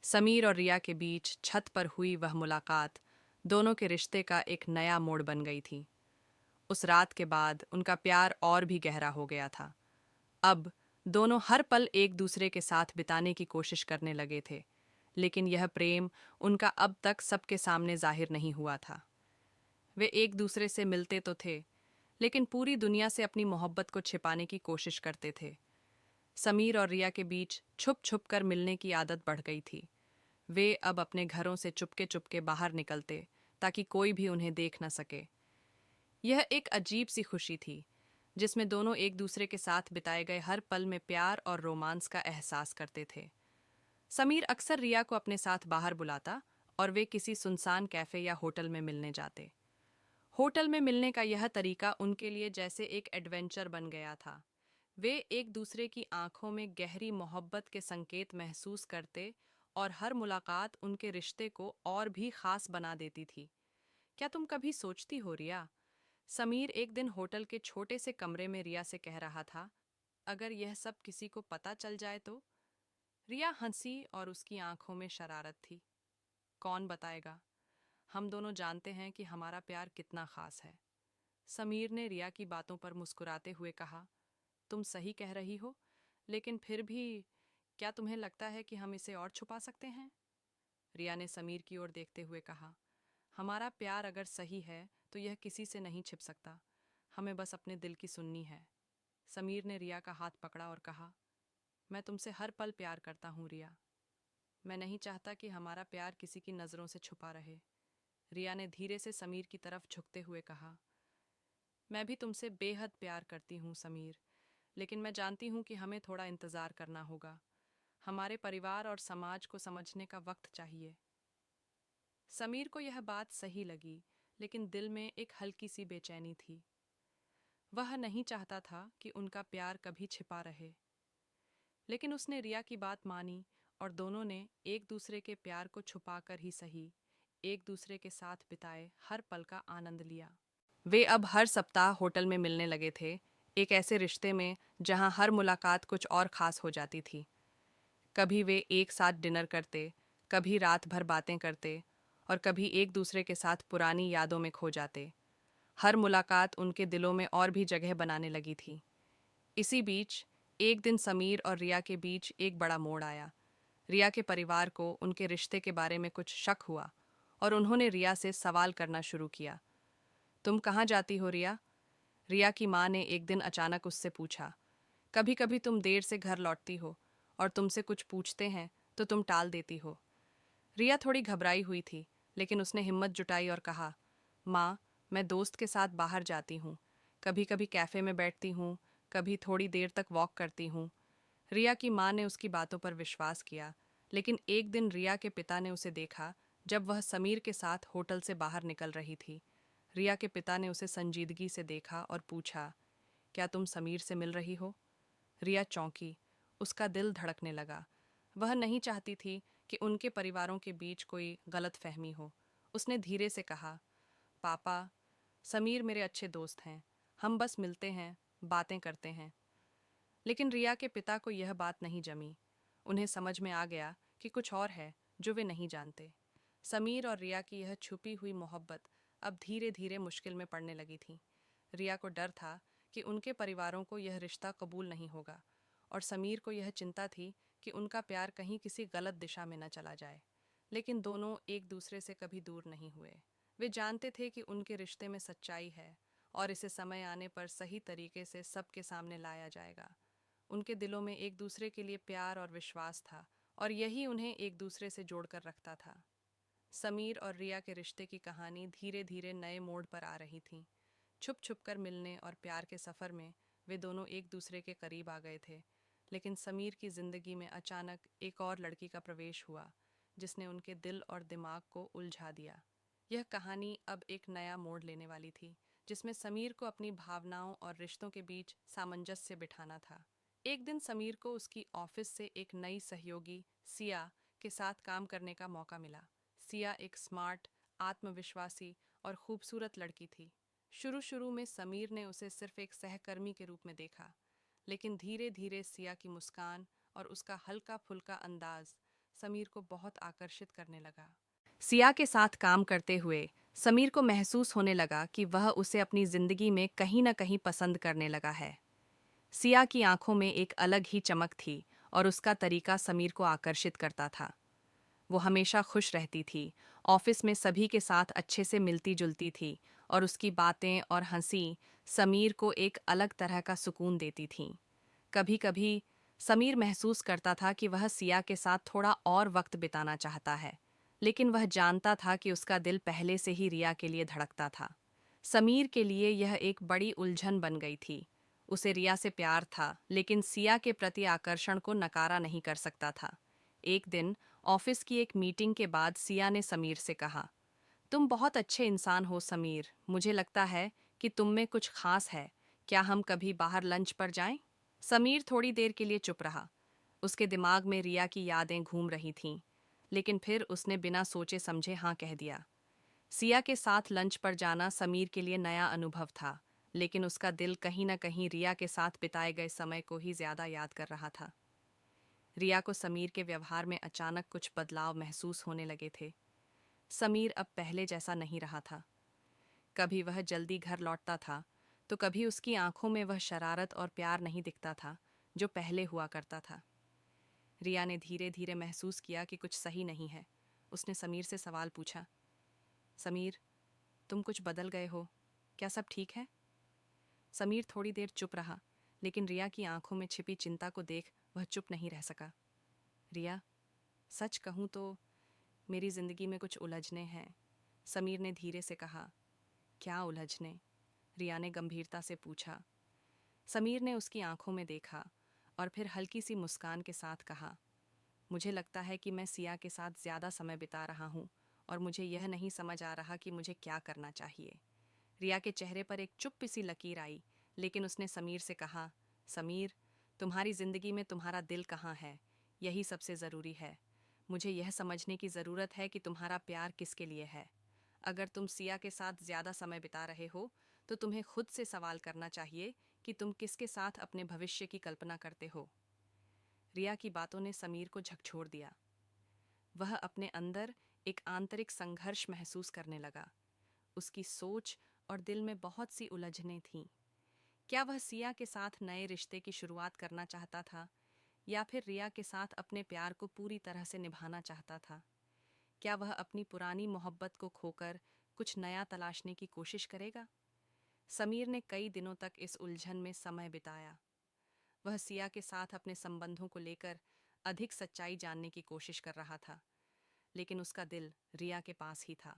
समीर और रिया के बीच छत पर हुई वह मुलाकात दोनों के रिश्ते का एक नया मोड़ बन गई थी। उस रात के बाद उनका प्यार और भी गहरा हो गया था। अब दोनों हर पल एक दूसरे के साथ बिताने की कोशिश करने लगे थे, लेकिन यह प्रेम उनका अब तक सबके सामने जाहिर नहीं हुआ था। वे एक दूसरे से मिलते तो थे, लेकिन पूरी दुनिया से अपनी मोहब्बत को छिपाने की कोशिश करते थे। समीर और रिया के बीच छुप छुप कर मिलने की आदत बढ़ गई थी। वे अब अपने घरों से चुपके चुपके बाहर निकलते, ताकि कोई भी उन्हें देख न सके। यह एक अजीब सी खुशी थी, जिसमें दोनों एक दूसरे के साथ बिताए गए हर पल में प्यार और रोमांस का एहसास करते थे। समीर अक्सर रिया को अपने साथ बाहर बुलाता और वे किसी सुनसान कैफे या होटल में मिलने जाते। होटल में मिलने का यह तरीका उनके लिए जैसे एक एडवेंचर बन गया था। वे एक दूसरे की आंखों में गहरी मोहब्बत के संकेत महसूस करते और हर मुलाकात उनके रिश्ते को और भी खास बना देती थी। क्या तुम कभी सोचती हो रिया? समीर एक दिन होटल के छोटे से कमरे में रिया से कह रहा था, अगर यह सब किसी को पता चल जाए तो? रिया हंसी और उसकी आंखों में शरारत थी। कौन बताएगा? हम दोनों जानते हैं कि हमारा प्यार कितना खास है। समीर ने रिया की बातों पर मुस्कुराते हुए कहा, तुम सही कह रही हो, लेकिन फिर भी क्या तुम्हें लगता है कि हम इसे और छुपा सकते हैं? रिया ने समीर की ओर देखते हुए कहा, हमारा प्यार अगर सही है तो यह किसी से नहीं छिप सकता। हमें बस अपने दिल की सुननी है। समीर ने रिया का हाथ पकड़ा और कहा, मैं तुमसे हर पल प्यार करता हूँ रिया। मैं नहीं चाहता कि हमारा प्यार किसी की नज़रों से छुपा रहे। रिया ने धीरे से समीर की तरफ झुकते हुए कहा, मैं भी तुमसे बेहद प्यार करती हूँ समीर, लेकिन मैं जानती हूँ कि हमें थोड़ा इंतज़ार करना होगा। हमारे परिवार और समाज को समझने का वक्त चाहिए। समीर को यह बात सही लगी, लेकिन दिल में एक हल्की सी बेचैनी थी। वह नहीं चाहता था कि उनका प्यार कभी छिपा रहे। लेकिन उसने रिया की बात मानी और दोनों ने एक दूसरे के प्यार को छुपाकर ही सही, एक दूसरे के साथ बिताए हर पल का आनंद लिया। वे अब हर सप्ताह होटल में मिलने लगे थे, एक ऐसे रिश्ते में जहां हर मुलाकात कुछ और खास हो जाती थी। कभी वे एक साथ डिनर करते, कभी रात भर बातें करते और कभी एक दूसरे के साथ पुरानी यादों में खो जाते। हर मुलाकात उनके दिलों में और भी जगह बनाने लगी थी। इसी बीच एक दिन समीर और रिया के बीच एक बड़ा मोड़ आया। रिया के परिवार को उनके रिश्ते के बारे में कुछ शक हुआ और उन्होंने रिया से सवाल करना शुरू किया। तुम कहाँ जाती हो रिया? रिया की माँ ने एक दिन अचानक उससे पूछा। कभी कभी तुम देर से घर लौटती हो और तुमसे कुछ पूछते हैं तो तुम टाल देती हो। रिया थोड़ी घबराई हुई थी, लेकिन उसने हिम्मत जुटाई और कहा, माँ, मैं दोस्त के साथ बाहर जाती हूँ। कभी कभी कैफ़े में बैठती हूँ, कभी थोड़ी देर तक वॉक करती हूँ। रिया की माँ ने उसकी बातों पर विश्वास किया, लेकिन एक दिन रिया के पिता ने उसे देखा जब वह समीर के साथ होटल से बाहर निकल रही थी। रिया के पिता ने उसे संजीदगी से देखा और पूछा, क्या तुम समीर से मिल रही हो? रिया चौंकी, उसका दिल धड़कने लगा। वह नहीं चाहती थी कि उनके परिवारों के बीच कोई गलतफहमी हो। उसने धीरे से कहा, पापा, समीर मेरे अच्छे दोस्त हैं। हम बस मिलते हैं, बातें करते हैं। लेकिन रिया के पिता को यह बात नहीं जमी। उन्हें समझ में आ गया कि कुछ और है जो वे नहीं जानते। समीर और रिया की यह छुपी हुई मोहब्बत अब धीरे धीरे मुश्किल में पड़ने लगी थी। रिया को डर था कि उनके परिवारों को यह रिश्ता कबूल नहीं होगा, और समीर को यह चिंता थी कि उनका प्यार कहीं किसी गलत दिशा में न चला जाए। लेकिन दोनों एक दूसरे से कभी दूर नहीं हुए। वे जानते थे कि उनके रिश्ते में सच्चाई है और इसे समय आने पर सही तरीके से सबके सामने लाया जाएगा। उनके दिलों में एक दूसरे के लिए प्यार और विश्वास था, और यही उन्हें एक दूसरे से जोड़कर रखता था। समीर और रिया के रिश्ते की कहानी धीरे धीरे नए मोड़ पर आ रही थी। छुप छुप कर मिलने और प्यार के सफ़र में वे दोनों एक दूसरे के करीब आ गए थे। लेकिन समीर की ज़िंदगी में अचानक एक और लड़की का प्रवेश हुआ, जिसने उनके दिल और दिमाग को उलझा दिया। यह कहानी अब एक नया मोड़ लेने वाली थी, जिसमें समीर को अपनी भावनाओं और रिश्तों के बीच सामंजस्य बिठाना था। एक दिन समीर को उसकी ऑफिस से एक नई सहयोगी, सिया, के साथ काम करने का मौका मिला। सिया एक स्मार्ट, आत्मविश्वासी और खूबसूरत लड़की थी। शुरू शुरू में समीर ने उसे सिर्फ एक सहकर्मी के रूप में देखा, लेकिन धीरे धीरे सिया की मुस्कान और उसका हल्का फुल्का अंदाज समीर को बहुत आकर्षित करने लगा। सिया के साथ काम करते हुए समीर को महसूस होने लगा कि वह उसे अपनी जिंदगी में कहीं न कहीं पसंद करने लगा है। सिया की आंखों में एक अलग ही चमक थी और उसका तरीका समीर को आकर्षित करता था। वो हमेशा खुश रहती थी, ऑफिस में सभी के साथ अच्छे से मिलती जुलती थी और उसकी बातें और हंसी समीर को एक अलग तरह का सुकून देती थीं। कभी कभी समीर महसूस करता था कि वह सिया के साथ थोड़ा और वक्त बिताना चाहता है, लेकिन वह जानता था कि उसका दिल पहले से ही रिया के लिए धड़कता था। समीर के लिए यह एक बड़ी उलझन बन गई थी। उसे रिया से प्यार था, लेकिन सिया के प्रति आकर्षण को नकारा नहीं कर सकता था। एक दिन ऑफिस की एक मीटिंग के बाद सिया ने समीर से कहा, तुम बहुत अच्छे इंसान हो समीर, मुझे लगता है कि तुम में कुछ खास है। क्या हम कभी बाहर लंच पर जाएं? समीर थोड़ी देर के लिए चुप रहा। उसके दिमाग में रिया की यादें घूम रही थीं, लेकिन फिर उसने बिना सोचे समझे हाँ कह दिया। सिया के साथ लंच पर जाना समीर के लिए नया अनुभव था, लेकिन उसका दिल कहीं न कहीं रिया के साथ बिताए गए समय को ही ज्यादा याद कर रहा था। रिया को समीर के व्यवहार में अचानक कुछ बदलाव महसूस होने लगे थे। समीर अब पहले जैसा नहीं रहा था। कभी वह जल्दी घर लौटता था, तो कभी उसकी आंखों में वह शरारत और प्यार नहीं दिखता था जो पहले हुआ करता था। रिया ने धीरे धीरे महसूस किया कि कुछ सही नहीं है। उसने समीर से सवाल पूछा, समीर, तुम कुछ बदल गए हो, क्या सब ठीक है? समीर थोड़ी देर चुप रहा, लेकिन रिया की आंखों में छिपी चिंता को देख वह चुप नहीं रह सका। रिया, सच कहूँ तो मेरी जिंदगी में कुछ उलझने हैं, समीर ने धीरे से कहा। क्या उलझने? रिया ने गंभीरता से पूछा। समीर ने उसकी आंखों में देखा और फिर हल्की सी मुस्कान के साथ कहा, मुझे लगता है कि मैं सिया के साथ ज्यादा समय बिता रहा हूँ और मुझे यह नहीं समझ आ रहा कि मुझे क्या करना चाहिए। रिया के चेहरे पर एक चुप्पी सी लकीर आई, लेकिन उसने समीर से कहा, समीर, तुम्हारी जिंदगी में तुम्हारा दिल कहाँ है, यही सबसे ज़रूरी है। मुझे यह समझने की ज़रूरत है कि तुम्हारा प्यार किसके लिए है। अगर तुम सिया के साथ ज़्यादा समय बिता रहे हो, तो तुम्हें खुद से सवाल करना चाहिए कि तुम किसके साथ अपने भविष्य की कल्पना करते हो। रिया की बातों ने समीर को झकझोर दिया। वह अपने अंदर एक आंतरिक संघर्ष महसूस करने लगा। उसकी सोच और दिल में बहुत सी उलझनें थीं। क्या वह सिया के साथ नए रिश्ते की शुरुआत करना चाहता था, या फिर रिया के साथ अपने प्यार को पूरी तरह से निभाना चाहता था? क्या वह अपनी पुरानी मोहब्बत को खोकर कुछ नया तलाशने की कोशिश करेगा? समीर ने कई दिनों तक इस उलझन में समय बिताया। वह सिया के साथ अपने संबंधों को लेकर अधिक सच्चाई जानने की कोशिश कर रहा था, लेकिन उसका दिल रिया के पास ही था।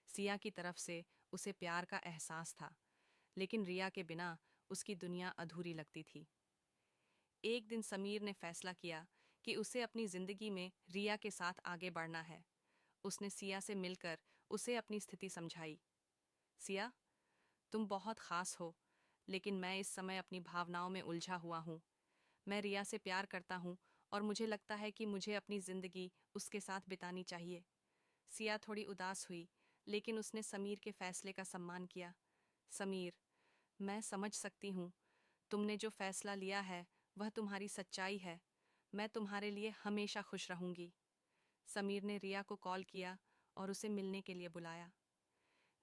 सिया की तरफ से उसे प्यार का एहसास था, लेकिन रिया के बिना उसकी दुनिया अधूरी लगती थी। एक दिन समीर ने फैसला किया कि उसे अपनी जिंदगी में रिया के साथ आगे बढ़ना है। उसने सिया से मिलकर उसे अपनी स्थिति समझाई। सिया, तुम बहुत खास हो, लेकिन मैं इस समय अपनी भावनाओं में उलझा हुआ हूँ। मैं रिया से प्यार करता हूँ और मुझे लगता है कि मुझे अपनी जिंदगी उसके साथ बितानी चाहिए। सिया थोड़ी उदास हुई, लेकिन उसने समीर के फैसले का सम्मान किया। समीर, मैं समझ सकती हूँ, तुमने जो फैसला लिया है वह तुम्हारी सच्चाई है। मैं तुम्हारे लिए हमेशा खुश रहूंगी। समीर ने रिया को कॉल किया और उसे मिलने के लिए बुलाया।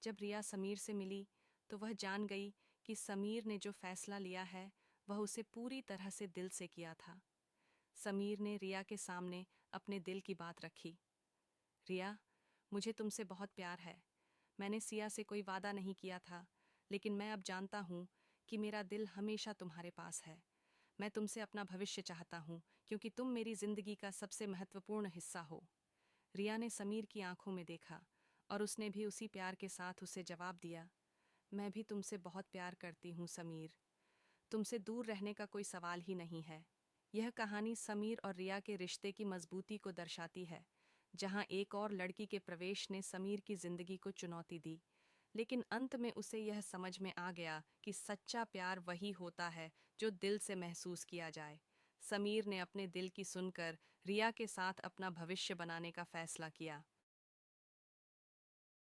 जब रिया समीर से मिली, तो वह जान गई कि समीर ने जो फैसला लिया है वह उसे पूरी तरह से दिल से किया था। समीर ने रिया के सामने अपने दिल की बात रखी। रिया, मुझे तुमसे बहुत प्यार है। मैंने सिया से कोई वादा नहीं किया था, लेकिन मैं अब जानता हूँ कि मेरा दिल हमेशा तुम्हारे पास है। मैं तुमसे अपना भविष्य चाहता हूँ, क्योंकि तुम मेरी जिंदगी का सबसे महत्वपूर्ण हिस्सा हो। रिया ने समीर की आंखों में देखा और उसने भी उसी प्यार के साथ उसे जवाब दिया। मैं भी तुमसे बहुत प्यार करती हूँ समीर। तुमसे दूर रहने का कोई सवाल ही नहीं है। यह कहानी समीर और रिया के रिश्ते की मजबूती को दर्शाती है, जहां एक और लड़की के प्रवेश ने समीर की जिंदगी को चुनौती दी, लेकिन अंत में उसे यह समझ में आ गया कि सच्चा प्यार वही होता है जो दिल से महसूस किया जाए। समीर ने अपने दिल की सुनकर रिया के साथ अपना भविष्य बनाने का फैसला किया।